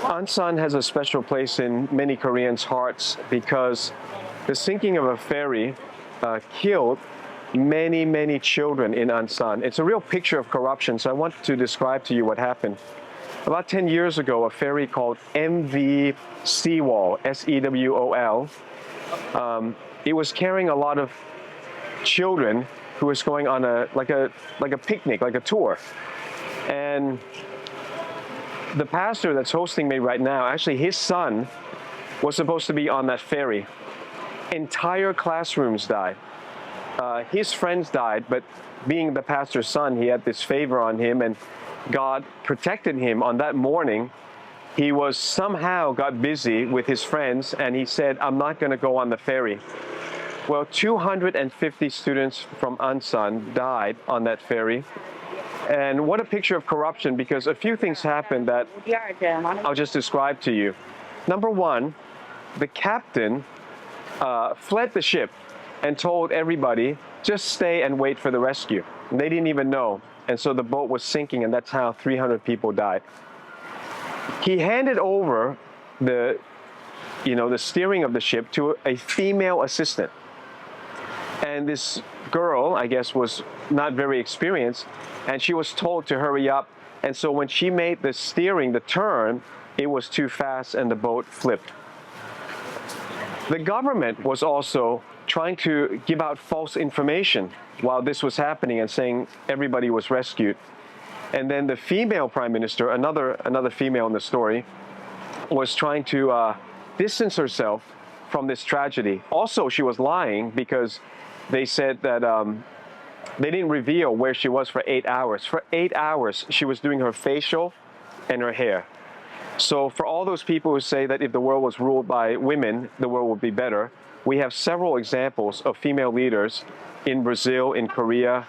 Ansan has a special place in many Koreans' hearts because the sinking of a ferry killed many children in Ansan. It's a real picture of corruption, so I want to describe to you what happened. About 10 years ago, a ferry called MV Sewol, S-E-W-O-L, it was carrying a lot of children who was going on a picnic, like a tour. And the pastor that's hosting me right now, actually his son was supposed to be on that ferry. Entire classrooms died. His friends died, but being the pastor's son, he had this favor on him, and God protected him. On that morning, he was somehow got busy with his friends, and he said, I'm not going to go on the ferry. Well, 250 students from Ansan died on that ferry. And what a picture of corruption, because a few things happened that I'll just describe to you. Number one, the captain fled the ship and told everybody, just stay and wait for the rescue. And they didn't even know. And so the boat was sinking, and that's how 300 people died. He handed over the steering of the ship to a female assistant. And this girl, I guess, was not very experienced, and she was told to hurry up. And so when she made the steering, the turn, it was too fast and the boat flipped. The government was also trying to give out false information while this was happening and saying everybody was rescued. And then the female prime minister, another female in the story, was trying to distance herself from this tragedy. Also, she was lying because they said that they didn't reveal where she was for 8 hours. For 8 hours, she was doing her facial and her hair. So for all those people who say that if the world was ruled by women, the world would be better, we have several examples of female leaders in Brazil, in Korea,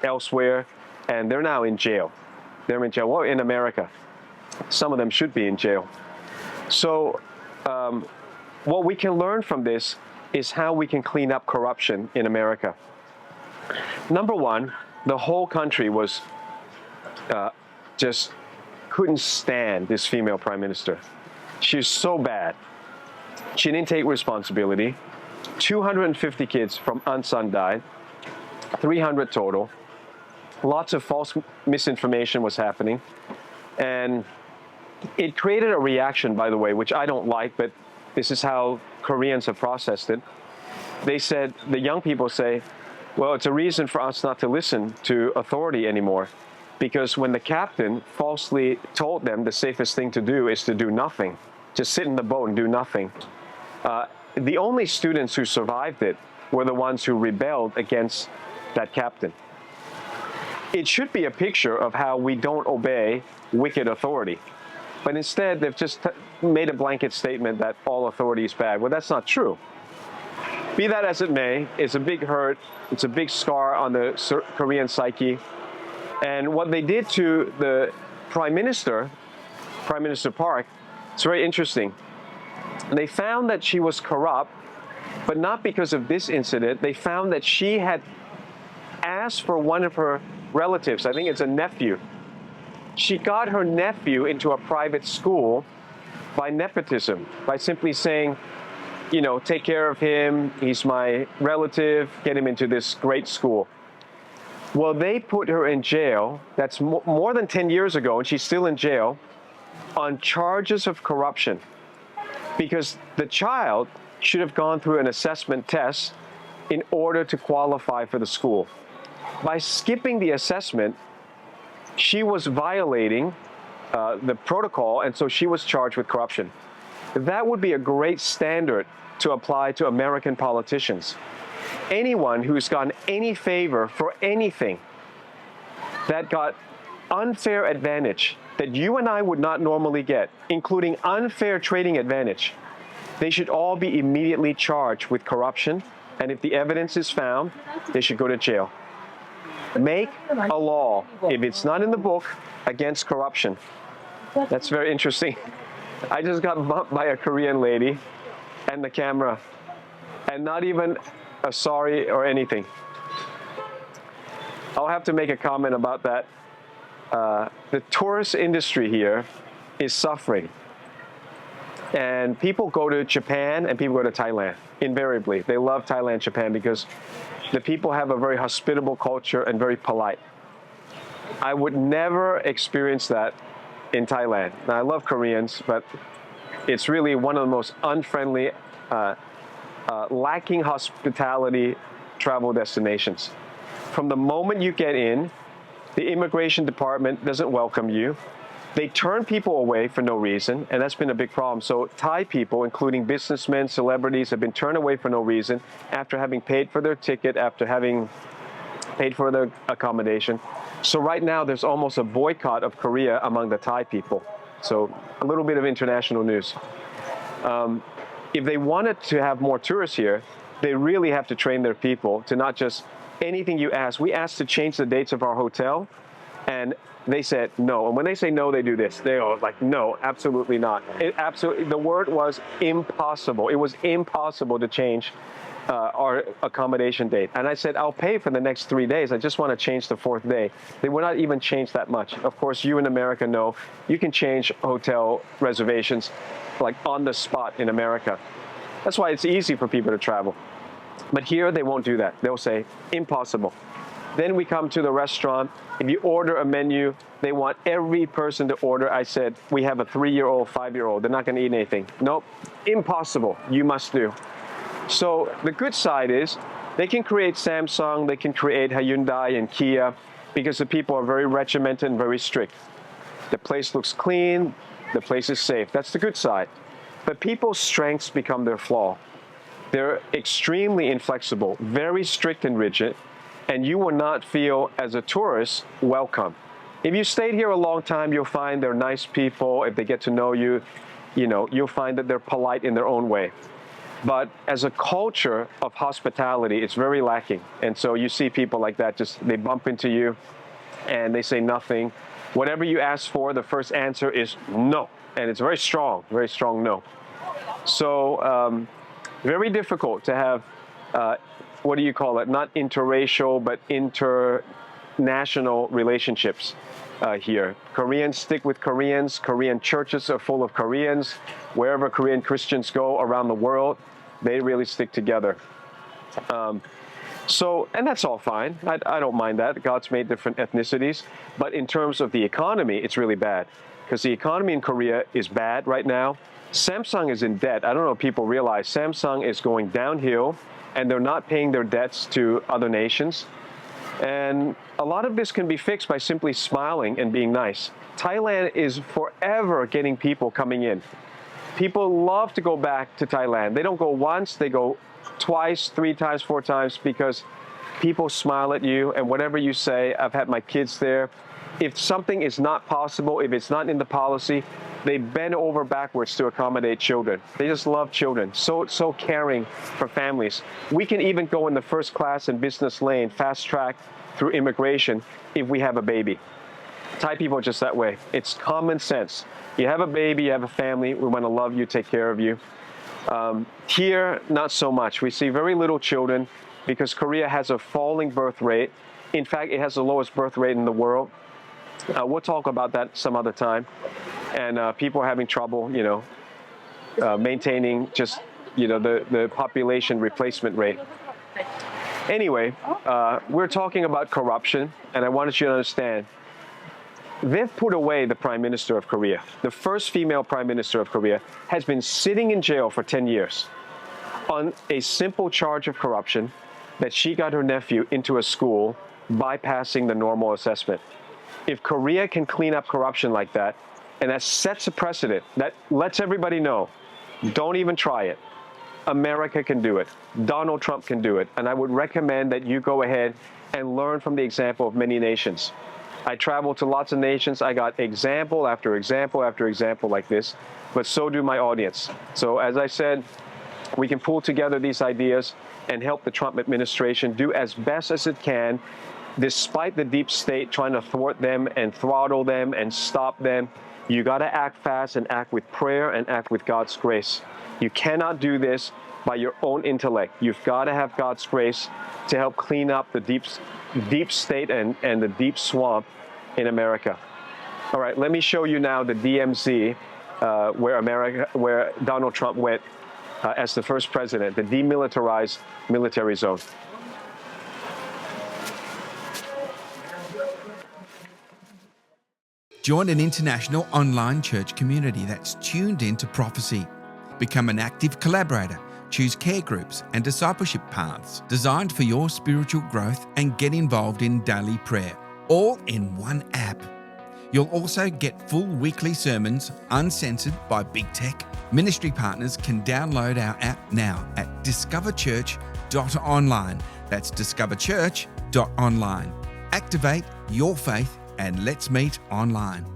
elsewhere, and they're now in jail. They're in jail. Well, in America. Some of them should be in jail. So what we can learn from this is how we can clean up corruption in America. Number one, the whole country was just couldn't stand this female prime minister. She's so bad. She didn't take responsibility. 250 kids from Ansan died, 300 total. Lots of false misinformation was happening. And it created a reaction, by the way, which I don't like, but this is how Koreans have processed it. They said, the young people say, well, it's a reason for us not to listen to authority anymore. Because when the captain falsely told them the safest thing to do is to do nothing, just sit in the boat and do nothing. The only students who survived it were the ones who rebelled against that captain. It should be a picture of how we don't obey wicked authority. But instead, they've just made a blanket statement that all authority is bad. Well, that's not true. Be that as it may, it's a big hurt. It's a big scar on the Korean psyche. And what they did to the Prime Minister Park, it's very interesting. They found that she was corrupt, but not because of this incident. They found that she had asked for one of her relatives, I think it's a nephew. She got her nephew into a private school by nepotism, by simply saying, you know, take care of him, he's my relative, get him into this great school. Well, they put her in jail, that's more than 10 years ago, and she's still in jail, on charges of corruption. Because the child should have gone through an assessment test in order to qualify for the school. By skipping the assessment, she was violating the protocol, and so she was charged with corruption. That would be a great standard to apply to American politicians. Anyone who's gotten any favor for anything that got unfair advantage that you and I would not normally get, including unfair trading advantage, they should all be immediately charged with corruption, and if the evidence is found, they should go to jail. Make a law, if it's not in the book, against corruption. That's very interesting. I just got bumped by a Korean lady and the camera, and not even a sorry or anything. I'll have to make a comment about that. The tourist industry here is suffering. And people go to Japan and people go to Thailand, invariably. They love Thailand, Japan, because the people have a very hospitable culture and very polite. I would never experience that in Thailand. Now, I love Koreans, but it's really one of the most unfriendly, lacking hospitality travel destinations. From the moment you get in, the immigration department doesn't welcome you. They turn people away for no reason, and that's been a big problem. So Thai people, including businessmen, celebrities, have been turned away for no reason after having paid for their ticket, after having paid for their accommodation. So right now, there's almost a boycott of Korea among the Thai people. So a little bit of international news. If they wanted to have more tourists here, they really have to train their people to not just anything you ask. We asked to change the dates of our hotel, and they said no. And when they say no, they do this. They are like, no, absolutely not. The word was impossible. It was impossible to change our accommodation date. And I said, I'll pay for the next 3 days. I just want to change the 4th day. They would not even change that much. Of course, you in America know you can change hotel reservations like on the spot in America. That's why it's easy for people to travel. But here, they won't do that. They'll say, impossible. Then we come to the restaurant. If you order a menu, they want every person to order. I said, we have a 3-year-old, 5-year-old. They're not going to eat anything. Nope, impossible. You must do. So the good side is they can create Samsung, they can create Hyundai and Kia because the people are very regimented and very strict. The place looks clean, the place is safe. That's the good side. But people's strengths become their flaw. They're extremely inflexible, very strict and rigid, and you will not feel, as a tourist, welcome. If you stayed here a long time, you'll find they're nice people. If they get to know you, you'll find that they're polite in their own way. But as a culture of hospitality, it's very lacking. And so you see people like that, they bump into you and they say nothing. Whatever you ask for, the first answer is no. And it's very strong no. So very difficult to have, what do you call it? Not interracial, but international relationships here. Koreans stick with Koreans. Korean churches are full of Koreans. Wherever Korean Christians go around the world, they really stick together. And that's all fine. I don't mind that. God's made different ethnicities. But in terms of the economy, it's really bad. Because the economy in Korea is bad right now. Samsung is in debt. I don't know if people realize Samsung is going downhill, and they're not paying their debts to other nations. And a lot of this can be fixed by simply smiling and being nice. Thailand is forever getting people coming in. People love to go back to Thailand. They don't go once, they go twice, 3 times, 4 times, because people smile at you, and whatever you say, I've had my kids there. If something is not possible, if it's not in the policy, they bend over backwards to accommodate children. They just love children, so caring for families. We can even go in the first class and business lane, fast track through immigration if we have a baby. Thai people are just that way. It's common sense. You have a baby, you have a family, we want to love you, take care of you. Here, not so much. We see very little children because Korea has a falling birth rate. In fact, it has the lowest birth rate in the world. We'll talk about that some other time. And people are having trouble, maintaining just, the population replacement rate. Anyway, we're talking about corruption, and I wanted you to understand, they've put away the Prime Minister of Korea. The first female Prime Minister of Korea has been sitting in jail for 10 years on a simple charge of corruption that she got her nephew into a school bypassing the normal assessment. If Korea can clean up corruption like that, and that sets a precedent, that lets everybody know, don't even try it. America can do it. Donald Trump can do it. And I would recommend that you go ahead and learn from the example of many nations. I travel to lots of nations. I got example after example after example like this, but so do my audience. So as I said, we can pull together these ideas and help the Trump administration do as best as it can, despite the deep state trying to thwart them and throttle them and stop them. You got to act fast and act with prayer and act with God's grace. You cannot do this by your own intellect. You've got to have God's grace to help clean up the deep state and the deep swamp in America. All right, let me show you now the DMZ, where Donald Trump went as the first president, the demilitarized military zone. Join an international online church community that's tuned into prophecy. Become an active collaborator. Choose care groups and discipleship paths designed for your spiritual growth, and get involved in daily prayer, all in one app. You'll also get full weekly sermons uncensored by big tech. Ministry partners can download our app now at discoverchurch.online. That's discoverchurch.online. Activate your faith and let's meet online.